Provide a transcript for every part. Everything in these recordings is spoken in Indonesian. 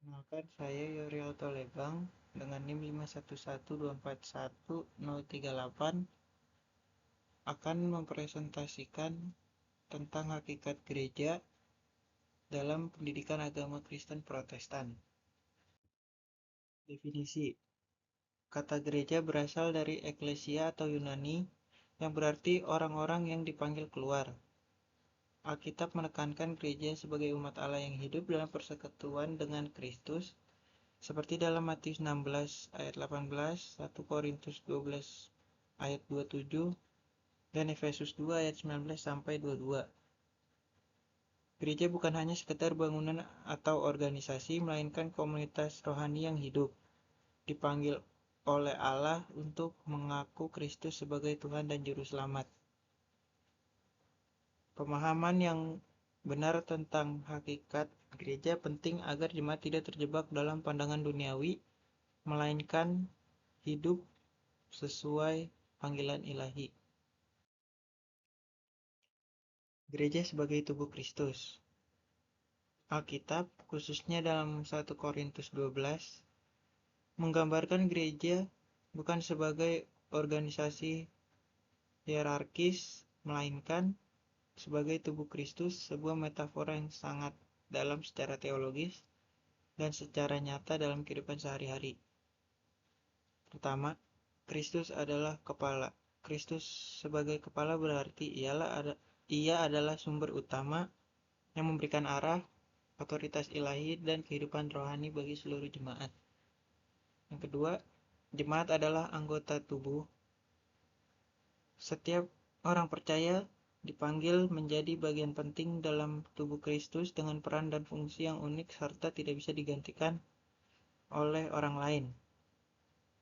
Perkenalkan, saya Yorialto Lebang dengan NIM 511241038 akan mempresentasikan tentang hakikat gereja dalam pendidikan agama Kristen Protestan. Definisi: kata gereja berasal dari eklesia atau Yunani yang berarti orang-orang yang dipanggil keluar. Alkitab menekankan gereja sebagai umat Allah yang hidup dalam persekutuan dengan Kristus, seperti dalam Matius 16 ayat 18, 1 Korintus 12 ayat 27, dan Efesus 2 ayat 19 sampai 22. Gereja bukan hanya sekedar bangunan atau organisasi, melainkan komunitas rohani yang hidup, dipanggil oleh Allah untuk mengaku Kristus sebagai Tuhan dan Juru Selamat. Pemahaman yang benar tentang hakikat gereja penting agar jemaat tidak terjebak dalam pandangan duniawi, melainkan hidup sesuai panggilan ilahi. Gereja sebagai tubuh Kristus. Alkitab, khususnya dalam 1 Korintus 12, menggambarkan gereja bukan sebagai organisasi hierarkis, melainkan sebagai tubuh Kristus, sebuah metafora yang sangat dalam secara teologis dan secara nyata dalam kehidupan sehari-hari. Pertama, Kristus adalah kepala. Kristus sebagai kepala berarti ia adalah sumber utama yang memberikan arah, otoritas ilahi, dan kehidupan rohani bagi seluruh jemaat. Yang kedua, jemaat adalah anggota tubuh. Setiap orang percaya dipanggil menjadi bagian penting dalam tubuh Kristus dengan peran dan fungsi yang unik serta tidak bisa digantikan oleh orang lain.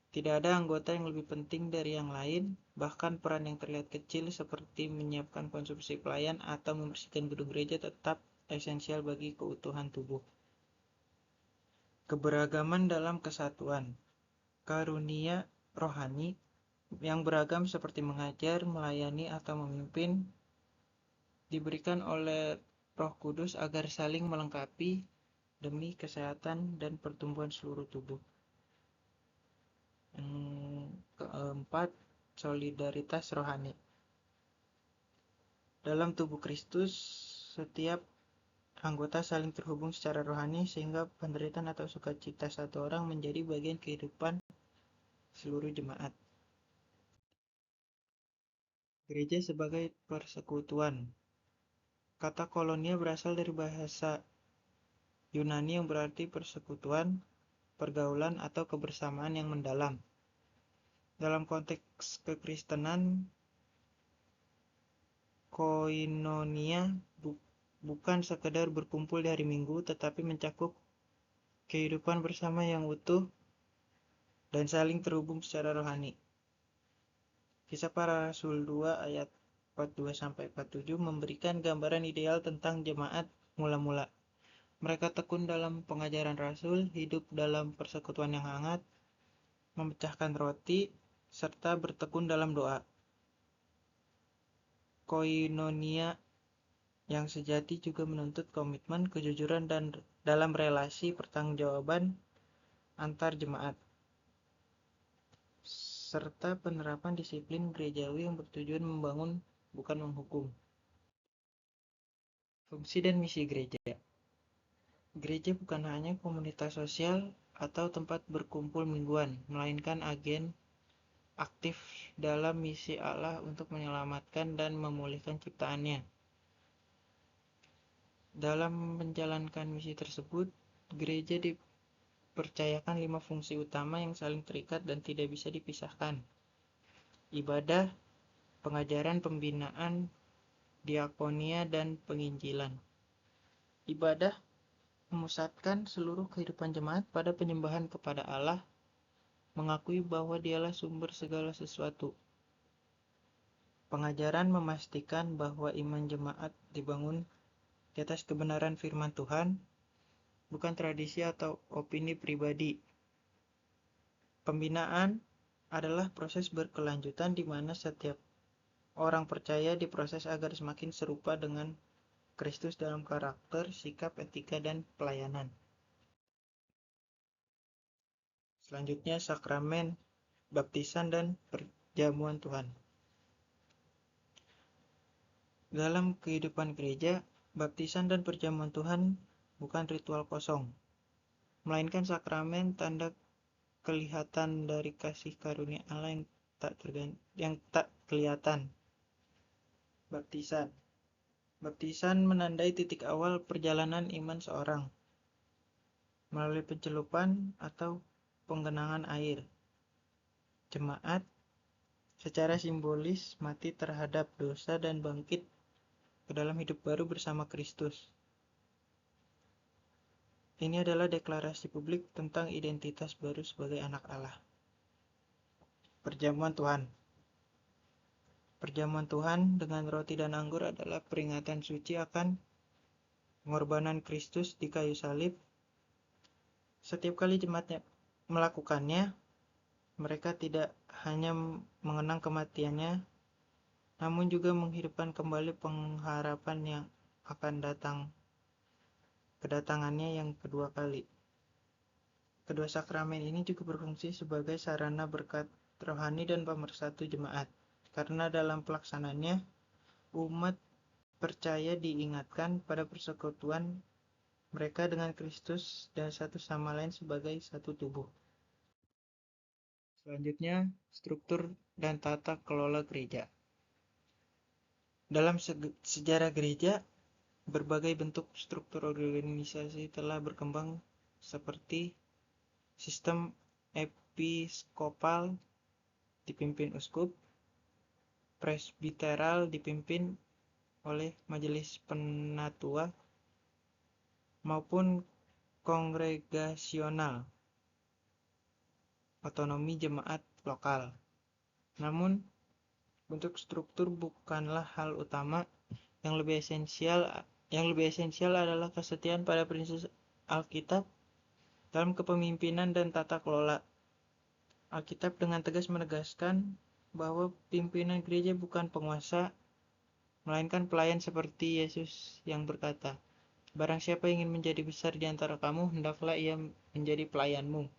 Tidak ada anggota yang lebih penting dari yang lain, bahkan peran yang terlihat kecil seperti menyiapkan konsumsi pelayan atau membersihkan gedung gereja tetap esensial bagi keutuhan tubuh. Keberagaman dalam kesatuan. Karunia rohani yang beragam seperti mengajar, melayani, atau memimpin diberikan oleh Roh Kudus agar saling melengkapi demi kesehatan dan pertumbuhan seluruh tubuh. Yang keempat, solidaritas rohani. Dalam tubuh Kristus, setiap anggota saling terhubung secara rohani sehingga penderitaan atau sukacita satu orang menjadi bagian kehidupan seluruh jemaat. Gereja sebagai persekutuan. Kata kolonia berasal dari bahasa Yunani yang berarti persekutuan, pergaulan, atau kebersamaan yang mendalam. Dalam konteks kekristenan, koinonia bukan sekedar berkumpul di hari Minggu, tetapi mencakup kehidupan bersama yang utuh dan saling terhubung secara rohani. Kisah Para Rasul 2 ayat 42-47 memberikan gambaran ideal tentang jemaat mula-mula. Mereka tekun dalam pengajaran Rasul, hidup dalam persekutuan yang hangat, memecahkan roti, serta bertekun dalam doa. Koinonia yang sejati juga menuntut komitmen, kejujuran, dan dalam relasi pertanggungjawaban antar jemaat, serta penerapan disiplin gerejawi yang bertujuan membangun, bukan menghukum. Fungsi dan misi gereja. Gereja bukan hanya komunitas sosial atau tempat berkumpul mingguan, melainkan agen aktif dalam misi Allah untuk menyelamatkan dan memulihkan ciptaannya. Dalam menjalankan misi tersebut, gereja dipercayakan 5 fungsi utama yang saling terikat dan tidak bisa dipisahkan. Ibadah, pengajaran, pembinaan, diakonia, dan penginjilan. Ibadah memusatkan seluruh kehidupan jemaat pada penyembahan kepada Allah, mengakui bahwa Dialah sumber segala sesuatu. Pengajaran memastikan bahwa iman jemaat dibangun di atas kebenaran firman Tuhan, bukan tradisi atau opini pribadi. Pembinaan adalah proses berkelanjutan di mana setiap orang percaya diproses agar semakin serupa dengan Kristus dalam karakter, sikap, etika, dan pelayanan. Selanjutnya, sakramen, baptisan, dan perjamuan Tuhan. Dalam kehidupan gereja, baptisan dan perjamuan Tuhan bukan ritual kosong, melainkan sakramen tanda kelihatan dari kasih karunia Allah yang tak kelihatan. Baptisan. Baptisan menandai titik awal perjalanan iman seorang melalui pencelupan atau penggenangan air. Jemaat secara simbolis mati terhadap dosa dan bangkit ke dalam hidup baru bersama Kristus. Ini adalah deklarasi publik tentang identitas baru sebagai anak Allah. Perjamuan Tuhan. Perjamuan Tuhan dengan roti dan anggur adalah peringatan suci akan pengorbanan Kristus di kayu salib. Setiap kali jemaatnya melakukannya, mereka tidak hanya mengenang kematiannya, namun juga menghidupkan kembali pengharapan yang akan kedatangannya yang kedua kali. Kedua sakramen ini juga berfungsi sebagai sarana berkat rohani dan pemersatu jemaat, karena dalam pelaksanaannya, umat percaya diingatkan pada persekutuan mereka dengan Kristus dan satu sama lain sebagai satu tubuh. Selanjutnya, struktur dan tata kelola gereja. Dalam sejarah gereja, berbagai bentuk struktur organisasi telah berkembang seperti sistem episkopal dipimpin uskup, presbiteral dipimpin oleh majelis penatua, maupun kongregasional, otonomi jemaat lokal. Namun, bentuk struktur bukanlah hal utama. Yang lebih esensial adalah kesetiaan pada prinsip Alkitab dalam kepemimpinan dan tata kelola. Alkitab dengan tegas menegaskan bahwa pimpinan gereja bukan penguasa, melainkan pelayan seperti Yesus yang berkata, "Barang siapa ingin menjadi besar di antara kamu, hendaklah ia menjadi pelayanmu."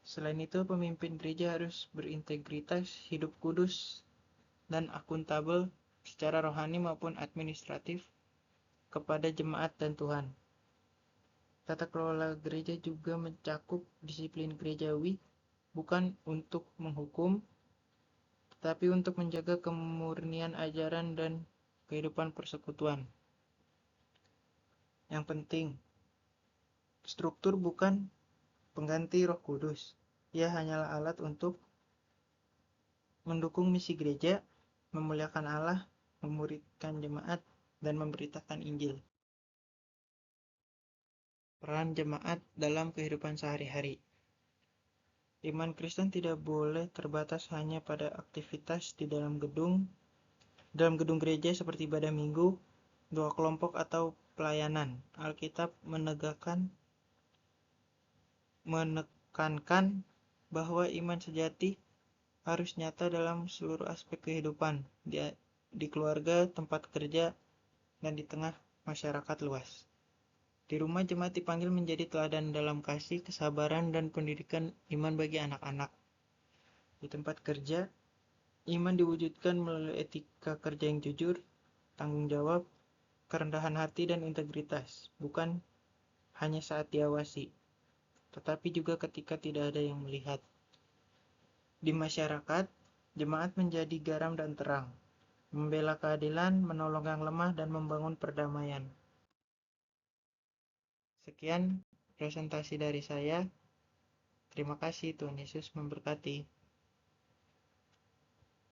Selain itu, pemimpin gereja harus berintegritas, hidup kudus, dan akuntabel secara rohani maupun administratif kepada jemaat dan Tuhan. Tata kelola gereja juga mencakup disiplin gerejawi, bukan untuk menghukum, tetapi untuk menjaga kemurnian ajaran dan kehidupan persekutuan. Yang penting, struktur bukan pengganti Roh Kudus. Ia hanyalah alat untuk mendukung misi gereja, memuliakan Allah, memuridkan jemaat, dan memberitakan Injil. Peran jemaat dalam kehidupan sehari-hari. Iman Kristen tidak boleh terbatas hanya pada aktivitas di dalam gedung gereja seperti ibadah minggu, doa kelompok, atau pelayanan. Alkitab menekankan bahwa iman sejati harus nyata dalam seluruh aspek kehidupan, di keluarga, tempat kerja, dan di tengah masyarakat luas. Di rumah, jemaat dipanggil menjadi teladan dalam kasih, kesabaran, dan pendidikan iman bagi anak-anak. Di tempat kerja, iman diwujudkan melalui etika kerja yang jujur, tanggung jawab, kerendahan hati, dan integritas, bukan hanya saat diawasi, tetapi juga ketika tidak ada yang melihat. Di masyarakat, jemaat menjadi garam dan terang, membela keadilan, menolong yang lemah, dan membangun perdamaian. Sekian presentasi dari saya. Terima kasih, Tuhan Yesus memberkati.